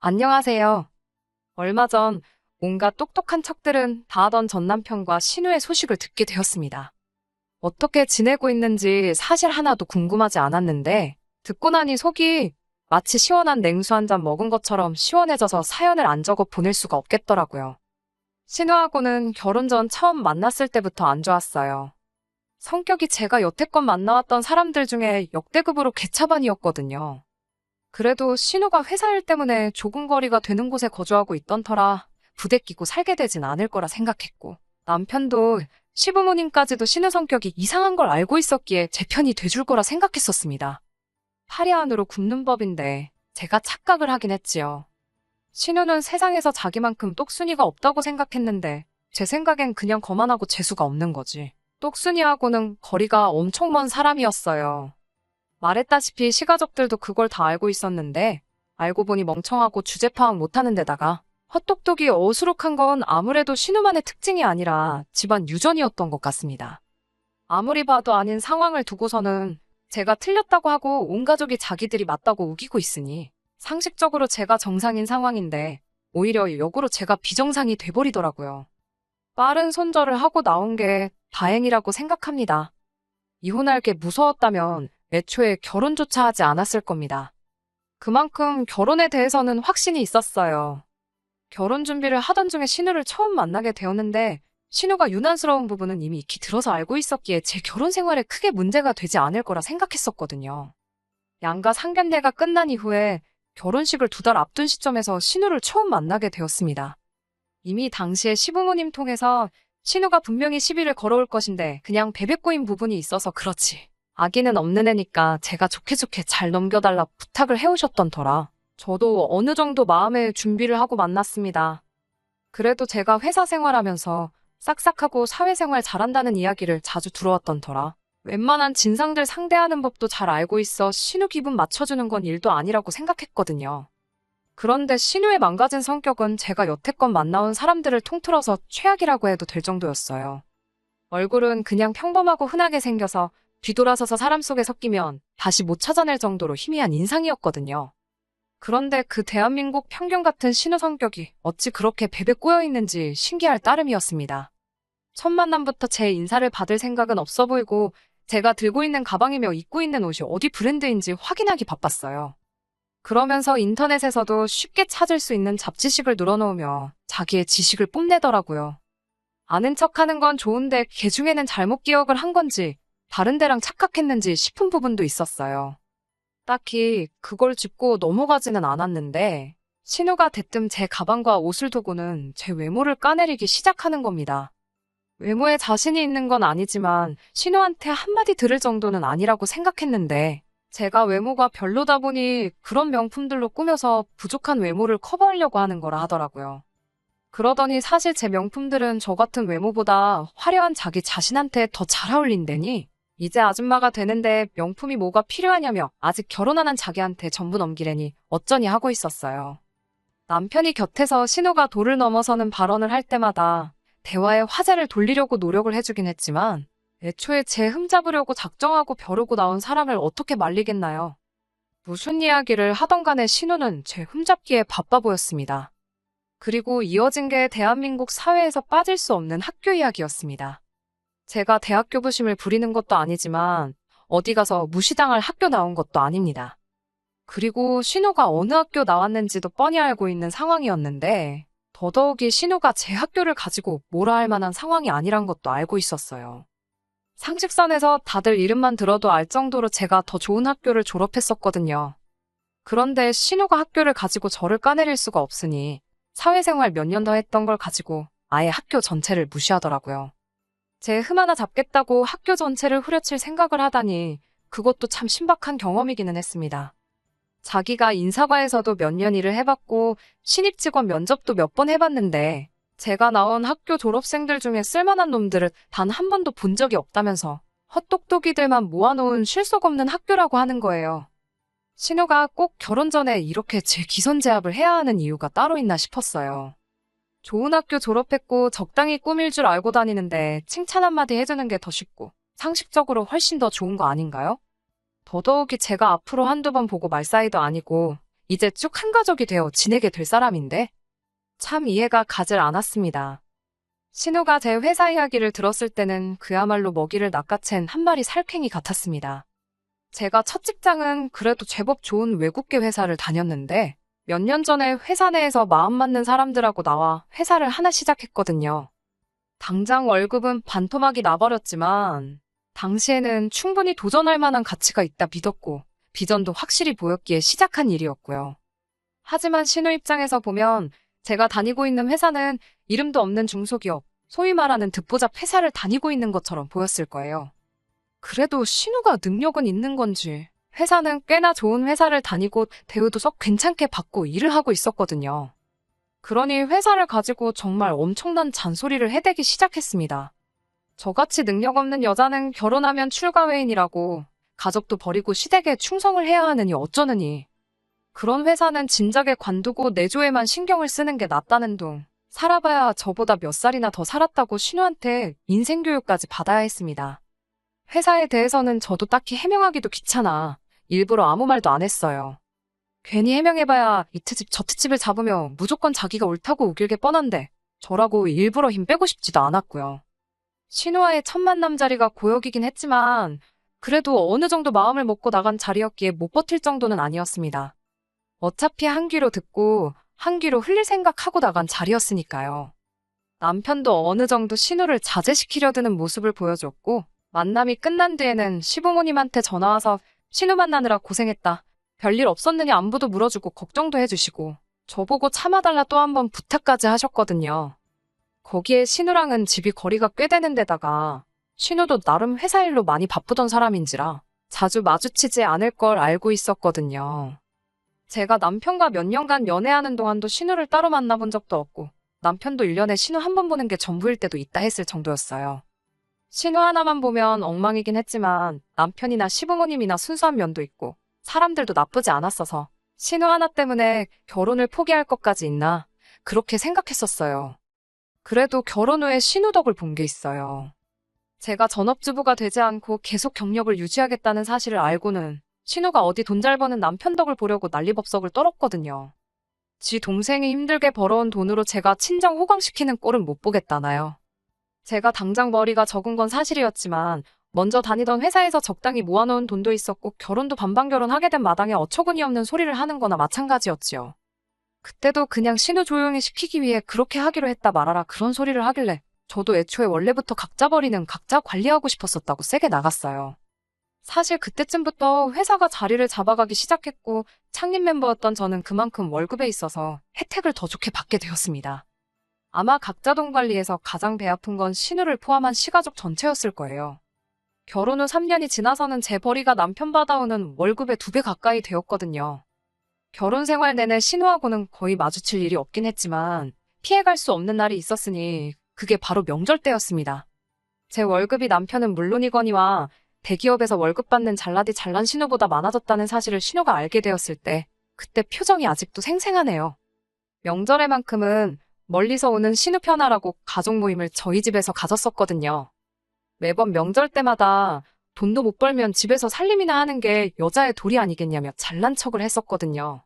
안녕하세요. 얼마 전 온갖 똑똑한 척들은 다 하던 전남편과 신우의 소식을 듣게 되었습니다. 어떻게 지내고 있는지 사실 하나도 궁금하지 않았는데 듣고 나니 속이 마치 시원한 냉수 한 잔 먹은 것처럼 시원해져서 사연을 안 적어 보낼 수가 없겠더라고요. 신우하고는 결혼 전 처음 만났을 때부터 안 좋았어요. 성격이 제가 여태껏 만나왔던 사람들 중에 역대급으로 개차반이었거든요. 그래도 신우가 회사 일 때문에 조금 거리가 되는 곳에 거주하고 있던 터라 부대끼고 살게 되진 않을 거라 생각했고, 남편도 시부모님까지도 신우 성격이 이상한 걸 알고 있었기에 제 편이 돼줄 거라 생각했었습니다. 파리 안으로 굽는 법인데 제가 착각을 하긴 했지요. 신우는 세상에서 자기만큼 똑순이가 없다고 생각했는데 제 생각엔 그냥 거만하고 재수가 없는 거지. 똑순이하고는 거리가 엄청 먼 사람이었어요. 말했다시피 시가족들도 그걸 다 알고 있었는데 알고 보니 멍청하고 주제 파악 못하는 데다가 헛똑똑이 어수룩한 건 아무래도 신우만의 특징이 아니라 집안 유전이었던 것 같습니다. 아무리 봐도 아닌 상황을 두고서는 제가 틀렸다고 하고 온 가족이 자기들이 맞다고 우기고 있으니 상식적으로 제가 정상인 상황인데 오히려 역으로 제가 비정상이 돼버리더라고요. 빠른 손절을 하고 나온 게 다행이라고 생각합니다. 이혼할 게 무서웠다면 애초에 결혼조차 하지 않았을 겁니다. 그만큼 결혼에 대해서는 확신이 있었어요. 결혼 준비를 하던 중에 신우를 처음 만나게 되었는데 신우가 유난스러운 부분은 이미 익히 들어서 알고 있었기에 제 결혼 생활에 크게 문제가 되지 않을 거라 생각했었거든요. 양가 상견례가 끝난 이후에 결혼식을 2달 앞둔 시점에서 신우를 처음 만나게 되었습니다. 이미 당시에 시부모님 통해서 신우가 분명히 시비를 걸어올 것인데 그냥 베베 꼬인 부분이 있어서 그렇지. 아기는 없는 애니까 제가 좋게 잘 넘겨달라 부탁을 해오셨던 터라 저도 어느 정도 마음의 준비를 하고 만났습니다. 그래도 제가 회사 생활하면서 싹싹하고 사회생활 잘한다는 이야기를 자주 들어왔던 터라 웬만한 진상들 상대하는 법도 잘 알고 있어 신우 기분 맞춰주는 건 일도 아니라고 생각했거든요. 그런데 신우의 망가진 성격은 제가 여태껏 만나온 사람들을 통틀어서 최악이라고 해도 될 정도였어요. 얼굴은 그냥 평범하고 흔하게 생겨서 뒤돌아서서 사람 속에 섞이면 다시 못 찾아낼 정도로 희미한 인상이었거든요. 그런데 그 대한민국 평균 같은 신우 성격이 어찌 그렇게 베베 꼬여있는지 신기할 따름이었습니다. 첫 만남부터 제 인사를 받을 생각은 없어 보이고 제가 들고 있는 가방이며 입고 있는 옷이 어디 브랜드인지 확인하기 바빴어요. 그러면서 인터넷에서도 쉽게 찾을 수 있는 잡지식을 늘어놓으며 자기의 지식을 뽐내더라고요. 아는 척하는 건 좋은데 걔 중에는 잘못 기억을 한 건지 다른 데랑 착각했는지 싶은 부분도 있었어요. 딱히 그걸 짚고 넘어가지는 않았는데 신우가 대뜸 제 가방과 옷을 두고는 제 외모를 까내리기 시작하는 겁니다. 외모에 자신이 있는 건 아니지만 신우한테 한마디 들을 정도는 아니라고 생각했는데 제가 외모가 별로다 보니 그런 명품들로 꾸며서 부족한 외모를 커버하려고 하는 거라 하더라고요. 그러더니 사실 제 명품들은 저 같은 외모보다 화려한 자기 자신한테 더 잘 어울린다니 이제 아줌마가 되는데 명품이 뭐가 필요하냐며 아직 결혼 안 한 자기한테 전부 넘기려니 어쩌니 하고 있었어요. 남편이 곁에서 신우가 도를 넘어서는 발언을 할 때마다 대화의 화제를 돌리려고 노력을 해주긴 했지만 애초에 제 흠잡으려고 작정하고 벼르고 나온 사람을 어떻게 말리겠나요? 무슨 이야기를 하던 간에 신우는 제 흠잡기에 바빠 보였습니다. 그리고 이어진 게 대한민국 사회에서 빠질 수 없는 학교 이야기였습니다. 제가 대학교 부심을 부리는 것도 아니지만 어디 가서 무시당할 학교 나온 것도 아닙니다. 그리고 신우가 어느 학교 나왔는지도 뻔히 알고 있는 상황이었는데 더더욱이 신우가 제 학교를 가지고 뭐라 할 만한 상황이 아니란 것도 알고 있었어요. 상식선에서 다들 이름만 들어도 알 정도로 제가 더 좋은 학교를 졸업했었거든요. 그런데 신우가 학교를 가지고 저를 까내릴 수가 없으니 사회생활 몇 년 더 했던 걸 가지고 아예 학교 전체를 무시하더라고요. 제 흠 하나 잡겠다고 학교 전체를 후려칠 생각을 하다니 그것도 참 신박한 경험이기는 했습니다. 자기가 인사과에서도 몇 년 일을 해봤고 신입 직원 면접도 몇 번 해봤는데 제가 나온 학교 졸업생들 중에 쓸만한 놈들을 단 한 번도 본 적이 없다면서 헛똑똑이들만 모아놓은 실속 없는 학교라고 하는 거예요. 신우가 꼭 결혼 전에 이렇게 제 기선제압을 해야 하는 이유가 따로 있나 싶었어요. 좋은 학교 졸업했고 적당히 꾸밀 줄 알고 다니는데 칭찬 한마디 해주는 게 더 쉽고 상식적으로 훨씬 더 좋은 거 아닌가요? 더더욱이 제가 앞으로 한두 번 보고 말 사이도 아니고 이제 쭉 한 가족이 되어 지내게 될 사람인데 참 이해가 가질 않았습니다. 신우가 제 회사 이야기를 들었을 때는 그야말로 먹이를 낚아챈 한 마리 살쾡이 같았습니다. 제가 첫 직장은 그래도 제법 좋은 외국계 회사를 다녔는데 몇 년 전에 회사 내에서 마음 맞는 사람들하고 나와 회사를 하나 시작했거든요. 당장 월급은 반토막이 나버렸지만 당시에는 충분히 도전할 만한 가치가 있다 믿었고 비전도 확실히 보였기에 시작한 일이었고요. 하지만 신우 입장에서 보면 제가 다니고 있는 회사는 이름도 없는 중소기업, 소위 말하는 듣보잡 회사를 다니고 있는 것처럼 보였을 거예요. 그래도 신우가 능력은 있는 건지 회사는 꽤나 좋은 회사를 다니고 대우도 썩 괜찮게 받고 일을 하고 있었거든요. 그러니 회사를 가지고 정말 엄청난 잔소리를 해대기 시작했습니다. 저같이 능력 없는 여자는 결혼하면 출가회인이라고 가족도 버리고 시댁에 충성을 해야 하느니 어쩌느니. 그런 회사는 진작에 관두고 내조에만 신경을 쓰는 게 낫다는 둥. 살아봐야 저보다 몇 살이나 더 살았다고 신우한테 인생교육까지 받아야 했습니다. 회사에 대해서는 저도 딱히 해명하기도 귀찮아 일부러 아무 말도 안 했어요. 괜히 해명해봐야 이 트집 저 트집을 잡으며 무조건 자기가 옳다고 우길게 뻔한데 저라고 일부러 힘 빼고 싶지도 않았고요. 신우와의 첫 만남 자리가 고역이긴 했지만 그래도 어느 정도 마음을 먹고 나간 자리였기에 못 버틸 정도는 아니었습니다. 어차피 한 귀로 듣고 한 귀로 흘릴 생각하고 나간 자리였으니까요. 남편도 어느 정도 신우를 자제시키려 드는 모습을 보여줬고 만남이 끝난 뒤에는 시부모님한테 전화와서 신우 만나느라 고생했다. 별일 없었느냐 안부도 물어주고 걱정도 해주시고 저보고 참아달라 또 한 번 부탁까지 하셨거든요. 거기에 신우랑은 집이 거리가 꽤 되는 데다가 신우도 나름 회사 일로 많이 바쁘던 사람인지라 자주 마주치지 않을 걸 알고 있었거든요. 제가 남편과 몇 년간 연애하는 동안도 신우를 따로 만나본 적도 없고 남편도 1년에 신우 한 번 보는 게 전부일 때도 있다 했을 정도였어요. 신우 하나만 보면 엉망이긴 했지만 남편이나 시부모님이나 순수한 면도 있고 사람들도 나쁘지 않았어서 신우 하나 때문에 결혼을 포기할 것까지 있나 그렇게 생각했었어요. 그래도 결혼 후에 신우 덕을 본 게 있어요. 제가 전업주부가 되지 않고 계속 경력을 유지하겠다는 사실을 알고는 신우가 어디 돈 잘 버는 남편 덕을 보려고 난리법석을 떨었거든요. 지 동생이 힘들게 벌어온 돈으로 제가 친정 호강시키는 꼴은 못 보겠다나요. 제가 당장 머리가 적은 건 사실이었지만 먼저 다니던 회사에서 적당히 모아놓은 돈도 있었고 결혼도 반반 결혼하게 된 마당에 어처구니 없는 소리를 하는 거나 마찬가지였지요. 그때도 그냥 신우 조용히 시키기 위해 그렇게 하기로 했다 말아라 그런 소리를 하길래 저도 애초에 원래부터 각자 버리는 각자 관리하고 싶었었다고 세게 나갔어요. 사실 그때쯤부터 회사가 자리를 잡아가기 시작했고 창립 멤버였던 저는 그만큼 월급에 있어서 혜택을 더 좋게 받게 되었습니다. 아마 각자 돈 관리에서 가장 배 아픈 건 신우를 포함한 시가족 전체였을 거예요. 결혼 후 3년이 지나서는 제 벌이가 남편 받아오는 월급의 2배 가까이 되었거든요. 결혼 생활 내내 신우하고는 거의 마주칠 일이 없긴 했지만 피해갈 수 없는 날이 있었으니 그게 바로 명절 때였습니다. 제 월급이 남편은 물론이거니와 대기업에서 월급 받는 잘나디 잘난 신우보다 많아졌다는 사실을 신우가 알게 되었을 때 그때 표정이 아직도 생생하네요. 명절에만큼은 멀리서 오는 신우 편하라고 가족 모임을 저희 집에서 가졌었거든요. 매번 명절 때마다 돈도 못 벌면 집에서 살림이나 하는 게 여자의 도리 아니겠냐며 잘난 척을 했었거든요.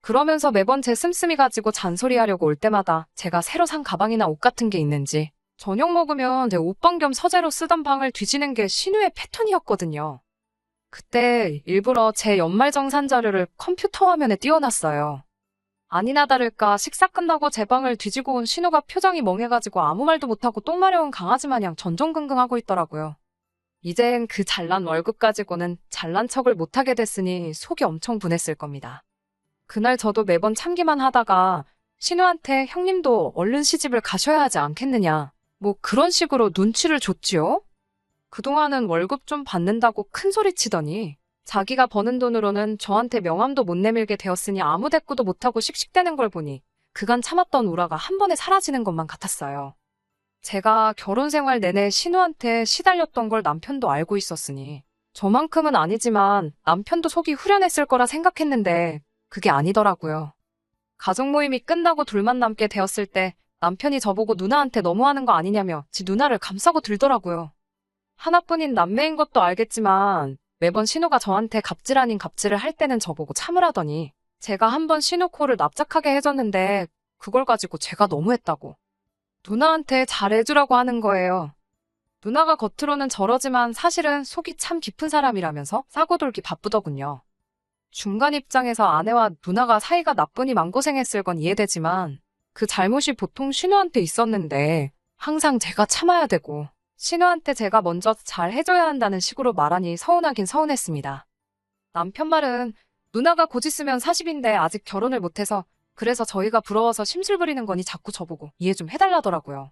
그러면서 매번 제 씀씀이 가지고 잔소리하려고 올 때마다 제가 새로 산 가방이나 옷 같은 게 있는지 저녁 먹으면 제 옷방 겸 서재로 쓰던 방을 뒤지는 게 신우의 패턴이었거든요. 그때 일부러 제 연말정산 자료를 컴퓨터 화면에 띄워놨어요. 아니나 다를까 식사 끝나고 제 방을 뒤지고 온 신우가 표정이 멍해가지고 아무 말도 못하고 똥 마려운 강아지 마냥 전전긍긍하고 있더라고요. 이젠 그 잘난 월급 가지고는 잘난 척을 못하게 됐으니 속이 엄청 분했을 겁니다. 그날 저도 매번 참기만 하다가 신우한테 형님도 얼른 시집을 가셔야 하지 않겠느냐 뭐 그런 식으로 눈치를 줬지요. 그동안은 월급 좀 받는다고 큰 소리 치더니 자기가 버는 돈으로는 저한테 명함도 못 내밀게 되었으니 아무 대꾸도 못하고 씩씩대는 걸 보니 그간 참았던 우라가 한 번에 사라지는 것만 같았어요. 제가 결혼 생활 내내 신우한테 시달렸던 걸 남편도 알고 있었으니 저만큼은 아니지만 남편도 속이 후련했을 거라 생각했는데 그게 아니더라고요. 가족 모임이 끝나고 둘만 남게 되었을 때 남편이 저보고 누나한테 너무하는 거 아니냐며 지 누나를 감싸고 들더라고요. 하나뿐인 남매인 것도 알겠지만 매번 신우가 저한테 갑질 아닌 갑질을 할 때는 저보고 참으라더니 제가 한번 신우 코를 납작하게 해줬는데 그걸 가지고 제가 너무했다고. 누나한테 잘해주라고 하는 거예요. 누나가 겉으로는 저러지만 사실은 속이 참 깊은 사람이라면서 싸고돌기 바쁘더군요. 중간 입장에서 아내와 누나가 사이가 나쁘니 맘고생했을 건 이해되지만 그 잘못이 보통 신우한테 있었는데 항상 제가 참아야 되고 신우한테 제가 먼저 잘 해줘야 한다는 식으로 말하니 서운하긴 서운했습니다. 남편 말은 누나가 곧 있으면 40인데 아직 결혼을 못해서 그래서 저희가 부러워서 심술 부리는 거니 자꾸 저보고 이해 좀 해달라더라고요.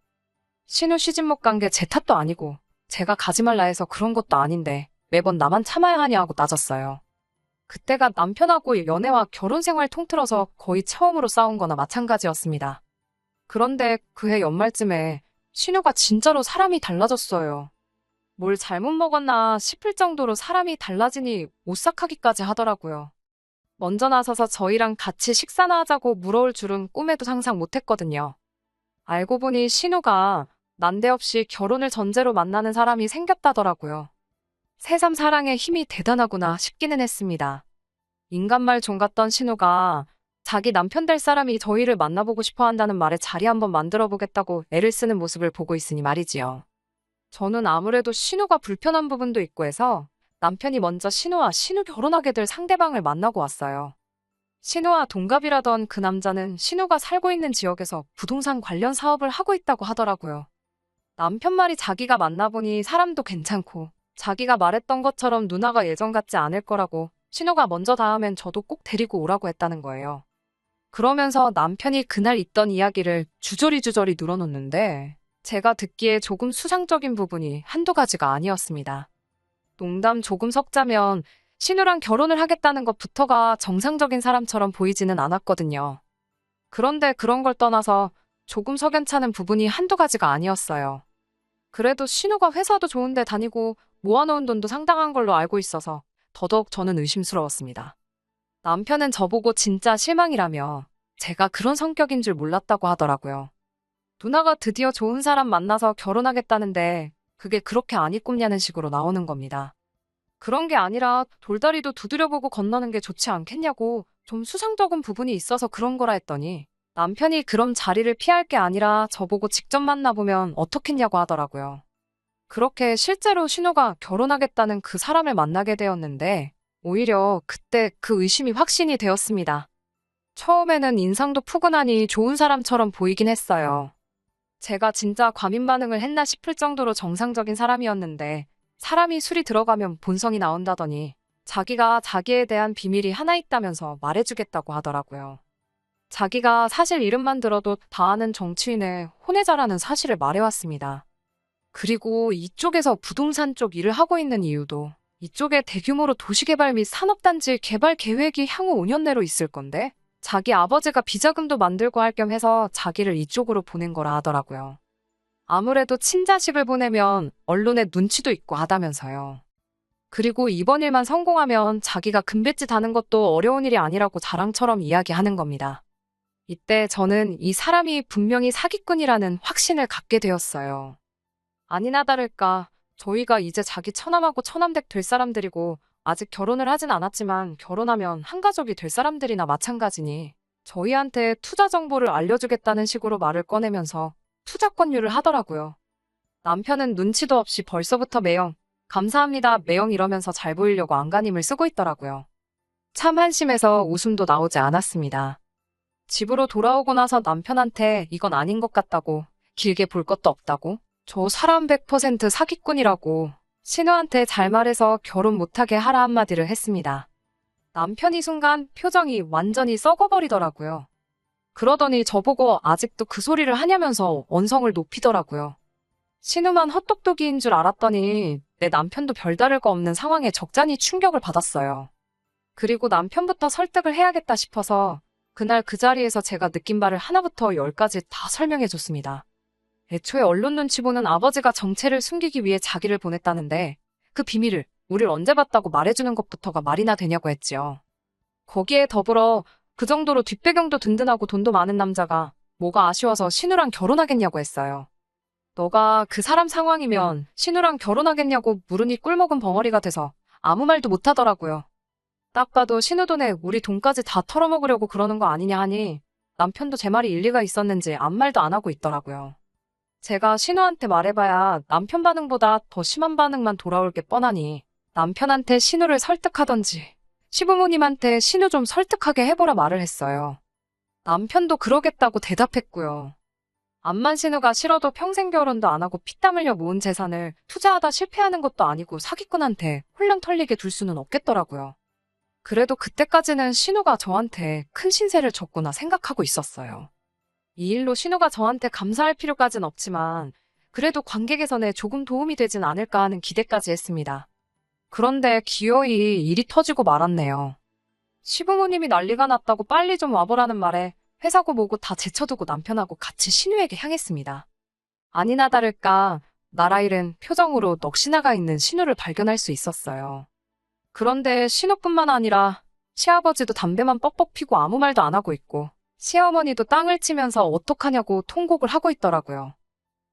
신우 시집 못 간 게 제 탓도 아니고 제가 가지 말라 해서 그런 것도 아닌데 매번 나만 참아야 하냐고 따졌어요. 그때가 남편하고 연애와 결혼 생활 통틀어서 거의 처음으로 싸운 거나 마찬가지였습니다. 그런데 그해 연말쯤에 신우가 진짜로 사람이 달라졌어요. 뭘 잘못 먹었나 싶을 정도로 사람이 달라지니 오싹하기까지 하더라고요. 먼저 나서서 저희랑 같이 식사나 하자고 물어올 줄은 꿈에도 상상 못했거든요. 알고 보니 신우가 난데없이 결혼을 전제로 만나는 사람이 생겼다더라고요. 새삼 사랑의 힘이 대단하구나 싶기는 했습니다. 인간말 종 같던 신우가 자기 남편 될 사람이 저희를 만나보고 싶어 한다는 말에 자리 한번 만들어 보겠다고 애를 쓰는 모습을 보고 있으니 말이지요. 저는 아무래도 신우가 불편한 부분도 있고 해서 남편이 먼저 신우 결혼하게 될 상대방을 만나고 왔어요. 신우와 동갑이라던 그 남자는 신우가 살고 있는 지역에서 부동산 관련 사업을 하고 있다고 하더라고요. 남편 말이 자기가 만나보니 사람도 괜찮고 자기가 말했던 것처럼 누나가 예전 같지 않을 거라고 신우가 먼저 닿으면 저도 꼭 데리고 오라고 했다는 거예요. 그러면서 남편이 그날 있던 이야기를 주저리 늘어놓는데 제가 듣기에 조금 수상적인 부분이 한두 가지가 아니었습니다. 농담 조금 섞자면 신우랑 결혼을 하겠다는 것부터가 정상적인 사람처럼 보이지는 않았거든요. 그런데 그런 걸 떠나서 조금 석연찮은 부분이 한두 가지가 아니었어요. 그래도 신우가 회사도 좋은데 다니고 모아놓은 돈도 상당한 걸로 알고 있어서 더더욱 저는 의심스러웠습니다. 남편은 저보고 진짜 실망이라며 제가 그런 성격인 줄 몰랐다고 하더라고요. 누나가 드디어 좋은 사람 만나서 결혼하겠다는데 그게 그렇게 안 이꼽냐는 식으로 나오는 겁니다. 그런 게 아니라 돌다리도 두드려보고 건너는 게 좋지 않겠냐고 좀 수상쩍은 부분이 있어서 그런 거라 했더니 남편이 그럼 자리를 피할 게 아니라 저보고 직접 만나보면 어떻겠냐고 하더라고요. 그렇게 실제로 신우가 결혼하겠다는 그 사람을 만나게 되었는데 오히려 그때 그 의심이 확신이 되었습니다. 처음에는 인상도 푸근하니 좋은 사람처럼 보이긴 했어요. 제가 진짜 과민 반응을 했나 싶을 정도로 정상적인 사람이었는데 사람이 술이 들어가면 본성이 나온다더니 자기가 자기에 대한 비밀이 하나 있다면서 말해주겠다고 하더라고요. 자기가 사실 이름만 들어도 다 아는 정치인의 혼외자라는 사실을 말해왔습니다. 그리고 이쪽에서 부동산 쪽 일을 하고 있는 이유도 이쪽에 대규모로 도시개발 및 산업단지 개발 계획이 향후 5년 내로 있을 건데 자기 아버지가 비자금도 만들고 할 겸 해서 자기를 이쪽으로 보낸 거라 하더라고요. 아무래도 친자식을 보내면 언론에 눈치도 있고 하다면서요. 그리고 이번 일만 성공하면 자기가 금뱃집 하는 것도 어려운 일이 아니라고 자랑처럼 이야기하는 겁니다. 이때 저는 이 사람이 분명히 사기꾼이라는 확신을 갖게 되었어요. 아니나 다를까 저희가 이제 자기 처남하고 처남댁 될 사람들이고 아직 결혼을 하진 않았지만 결혼하면 한 가족이 될 사람들이나 마찬가지니 저희한테 투자 정보를 알려주겠다는 식으로 말을 꺼내면서 투자 권유를 하더라고요. 남편은 눈치도 없이 벌써부터 매형, 감사합니다 매형 이러면서 잘 보이려고 안간힘을 쓰고 있더라고요. 참 한심해서 웃음도 나오지 않았습니다. 집으로 돌아오고 나서 남편한테 이건 아닌 것 같다고, 길게 볼 것도 없다고, 저 사람 100% 사기꾼이라고 신우한테 잘 말해서 결혼 못하게 하라 한마디를 했습니다. 남편이 순간 표정이 완전히 썩어버리더라고요. 그러더니 저보고 아직도 그 소리를 하냐면서 언성을 높이더라고요. 신우만 헛똑똑이인 줄 알았더니 내 남편도 별다를 거 없는 상황에 적잖이 충격을 받았어요. 그리고 남편부터 설득을 해야겠다 싶어서 그날 그 자리에서 제가 느낀 바를 하나부터 열까지 다 설명해줬습니다. 애초에 언론 눈치 보는 아버지가 정체를 숨기기 위해 자기를 보냈다는데 그 비밀을 우릴 언제 봤다고 말해주는 것부터가 말이나 되냐고 했지요. 거기에 더불어 그 정도로 뒷배경도 든든하고 돈도 많은 남자가 뭐가 아쉬워서 신우랑 결혼하겠냐고 했어요. 너가 그 사람 상황이면 신우랑 결혼하겠냐고 물으니 꿀먹은 벙어리가 돼서 아무 말도 못하더라고요. 딱 봐도 신우 돈에 우리 돈까지 다 털어먹으려고 그러는 거 아니냐 하니 남편도 제 말이 일리가 있었는지 아무 말도 안 하고 있더라고요. 제가 신우한테 말해봐야 남편 반응보다 더 심한 반응만 돌아올 게 뻔하니 남편한테 신우를 설득하던지 시부모님한테 신우 좀 설득하게 해보라 말을 했어요. 남편도 그러겠다고 대답했고요. 암만 신우가 싫어도 평생 결혼도 안 하고 피땀 흘려 모은 재산을 투자하다 실패하는 것도 아니고 사기꾼한테 홀랑 털리게 둘 수는 없겠더라고요. 그래도 그때까지는 신우가 저한테 큰 신세를 졌구나 생각하고 있었어요. 이 일로 신우가 저한테 감사할 필요까진 없지만 그래도 관계 개선에 조금 도움이 되진 않을까 하는 기대까지 했습니다. 그런데 기어이 일이 터지고 말았네요. 시부모님이 난리가 났다고 빨리 좀 와보라는 말에 회사고 뭐고 다 제쳐두고 남편하고 같이 신우에게 향했습니다. 아니나 다를까 나라 잃은 표정으로 넋이 나가 있는 신우를 발견할 수 있었어요. 그런데 신우뿐만 아니라 시아버지도 담배만 뻑뻑 피고 아무 말도 안 하고 있고 시어머니도 땅을 치면서 어떡하냐고 통곡을 하고 있더라고요.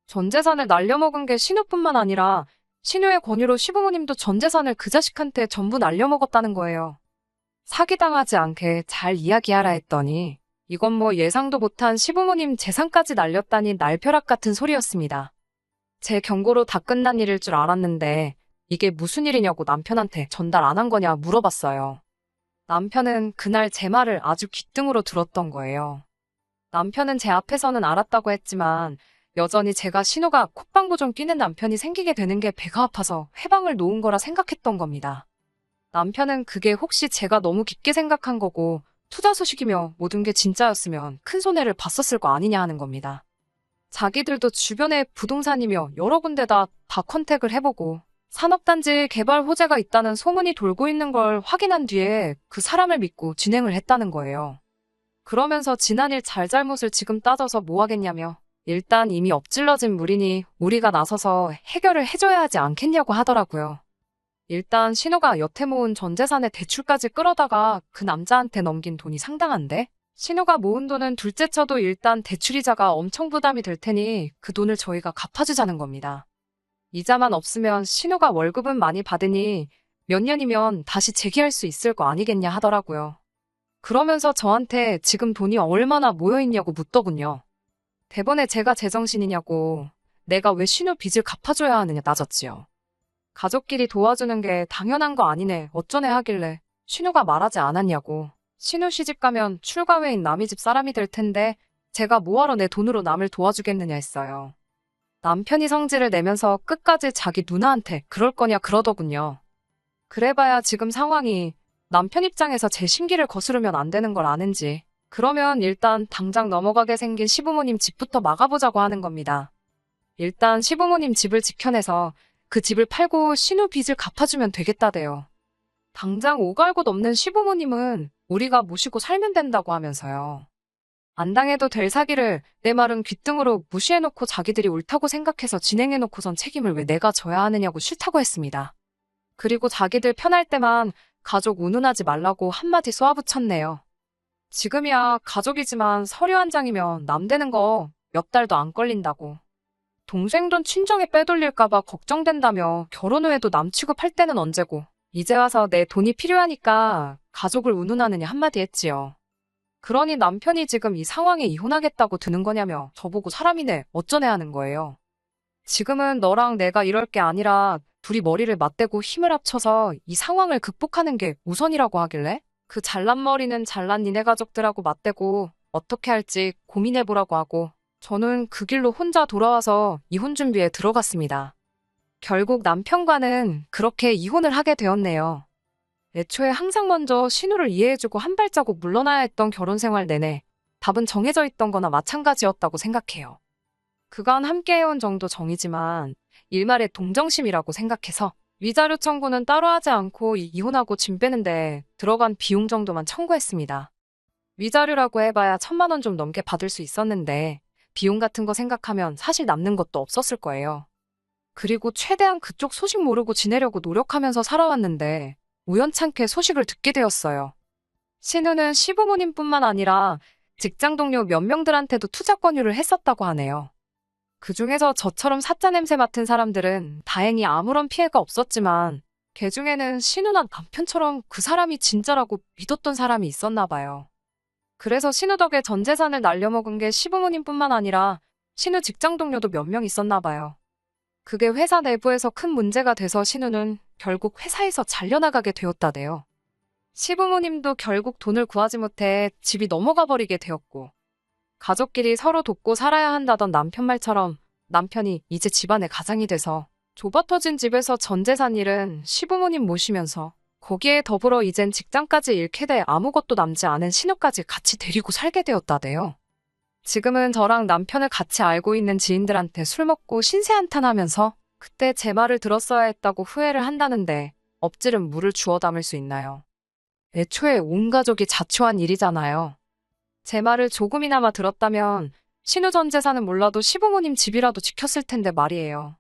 전 재산을 날려먹은 게 신우뿐만 아니라 신우의 권유로 시부모님도 전 재산을 그 자식한테 전부 날려먹었다는 거예요. 사기당하지 않게 잘 이야기하라 했더니 이건 뭐 예상도 못한 시부모님 재산까지 날렸다니 날벼락 같은 소리였습니다. 제 경고로 다 끝난 일일 줄 알았는데 이게 무슨 일이냐고 남편한테 전달 안 한 거냐 물어봤어요. 남편은 그날 제 말을 아주 귓등으로 들었던 거예요. 남편은 제 앞에서는 알았다고 했지만 여전히 제가 신우가 콧방구 좀 끼는 남편이 생기게 되는 게 배가 아파서 해방을 놓은 거라 생각했던 겁니다. 남편은 그게 혹시 제가 너무 깊게 생각한 거고 투자 소식이며 모든 게 진짜였으면 큰 손해를 봤었을 거 아니냐 하는 겁니다. 자기들도 주변에 부동산이며 여러 군데다 다 컨택을 해보고 산업단지 개발 호재가 있다는 소문이 돌고 있는 걸 확인한 뒤에 그 사람을 믿고 진행을 했다는 거예요. 그러면서 지난 일 잘잘못을 지금 따져서 뭐 하겠냐며 일단 이미 엎질러진 물이니 우리가 나서서 해결을 해줘야 하지 않겠냐고 하더라고요. 일단 신우가 여태 모은 전 재산의 대출까지 끌어다가 그 남자한테 넘긴 돈이 상당한데 신우가 모은 돈은 둘째 쳐도 일단 대출이자가 엄청 부담이 될 테니 그 돈을 저희가 갚아주자는 겁니다. 이자만 없으면 신우가 월급은 많이 받으니 몇 년이면 다시 재기할 수 있을 거 아니겠냐 하더라고요. 그러면서 저한테 지금 돈이 얼마나 모여있냐고 묻더군요. 대번에 제가 제정신이냐고 내가 왜 신우 빚을 갚아줘야 하느냐 따졌지요. 가족끼리 도와주는 게 당연한 거 아니네 어쩌네 하길래 신우가 말하지 않았냐고. 신우 시집가면 출가 외인 남의 집 사람이 될 텐데 제가 뭐하러 내 돈으로 남을 도와주겠느냐 했어요. 남편이 성질을 내면서 끝까지 자기 누나한테 그럴 거냐 그러더군요. 그래봐야 지금 상황이 남편 입장에서 제 심기를 거스르면 안 되는 걸 아는지 그러면 일단 당장 넘어가게 생긴 시부모님 집부터 막아보자고 하는 겁니다. 일단 시부모님 집을 지켜내서 그 집을 팔고 신우 빚을 갚아주면 되겠다대요. 당장 오갈 곳 없는 시부모님은 우리가 모시고 살면 된다고 하면서요. 안 당해도 될 사기를 내 말은 귓등으로 무시해놓고 자기들이 옳다고 생각해서 진행해놓고선 책임을 왜 내가 져야 하느냐고 싫다고 했습니다. 그리고 자기들 편할 때만 가족 운운하지 말라고 한마디 쏘아붙였네요. 지금이야 가족이지만 서류 한 장이면 남 되는 거 몇 달도 안 걸린다고. 동생 돈 친정에 빼돌릴까봐 걱정된다며 결혼 후에도 남 취급할 때는 언제고 이제 와서 내 돈이 필요하니까 가족을 운운하느냐 한마디 했지요. 그러니 남편이 지금 이 상황에 이혼하겠다고 드는 거냐며 저보고 사람이네 어쩌네 하는 거예요. 지금은 너랑 내가 이럴 게 아니라 둘이 머리를 맞대고 힘을 합쳐서 이 상황을 극복하는 게 우선이라고 하길래 그 잘난 머리는 잘난 니네 가족들하고 맞대고 어떻게 할지 고민해보라고 하고 저는 그 길로 혼자 돌아와서 이혼 준비에 들어갔습니다. 결국 남편과는 그렇게 이혼을 하게 되었네요. 애초에 항상 먼저 신우를 이해해주고 한 발자국 물러나야 했던 결혼 생활 내내 답은 정해져 있던 거나 마찬가지였다고 생각해요. 그간 함께해온 정도 정이지만 일말의 동정심이라고 생각해서 위자료 청구는 따로 하지 않고 이혼하고 짐 빼는데 들어간 비용 정도만 청구했습니다. 위자료라고 해봐야 1,000만 원 좀 넘게 받을 수 있었는데 비용 같은 거 생각하면 사실 남는 것도 없었을 거예요. 그리고 최대한 그쪽 소식 모르고 지내려고 노력하면서 살아왔는데 우연찮게 소식을 듣게 되었어요. 신우는 시부모님뿐만 아니라 직장 동료 몇 명들한테도 투자 권유를 했었다고 하네요. 그중에서 저처럼 사짜 냄새 맡은 사람들은 다행히 아무런 피해가 없었지만 걔 중에는 신우나 남편처럼 그 사람이 진짜라고 믿었던 사람이 있었나 봐요. 그래서 신우 덕에 전 재산을 날려먹은 게 시부모님뿐만 아니라 신우 직장 동료도 몇 명 있었나 봐요. 그게 회사 내부에서 큰 문제가 돼서 신우는 결국 회사에서 잘려나가게 되었다네요. 시부모님도 결국 돈을 구하지 못해 집이 넘어가 버리게 되었고, 가족끼리 서로 돕고 살아야 한다던 남편 말처럼 남편이 이제 집안의 가장이 돼서 좁아터진 집에서 전 재산 잃은 시부모님 모시면서 거기에 더불어 이젠 직장까지 잃게 돼 아무것도 남지 않은 신우까지 같이 데리고 살게 되었다네요. 지금은 저랑 남편을 같이 알고 있는 지인들한테 술 먹고 신세한탄하면서 그때 제 말을 들었어야 했다고 후회를 한다는데 엎질은 물을 주워 담을 수 있나요? 애초에 온 가족이 자초한 일이잖아요. 제 말을 조금이나마 들었다면 신우 전 재산은 몰라도 시부모님 집이라도 지켰을 텐데 말이에요.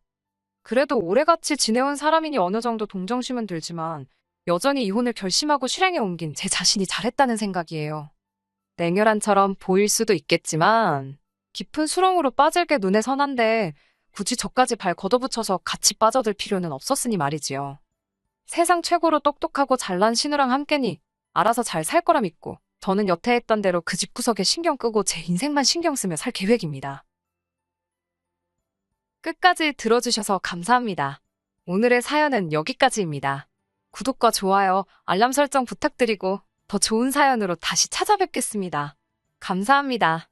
그래도 오래같이 지내온 사람이니 어느 정도 동정심은 들지만 여전히 이혼을 결심하고 실행에 옮긴 제 자신이 잘했다는 생각이에요. 냉혈한처럼 보일 수도 있겠지만 깊은 수렁으로 빠질 게 눈에 선한데 굳이 저까지 발 걷어붙여서 같이 빠져들 필요는 없었으니 말이지요. 세상 최고로 똑똑하고 잘난 신우랑 함께니 알아서 잘 살 거라 믿고 저는 여태 했던 대로 그 집구석에 신경 끄고 제 인생만 신경 쓰며 살 계획입니다. 끝까지 들어주셔서 감사합니다. 오늘의 사연은 여기까지입니다. 구독과 좋아요, 알람 설정 부탁드리고 더 좋은 사연으로 다시 찾아뵙겠습니다. 감사합니다.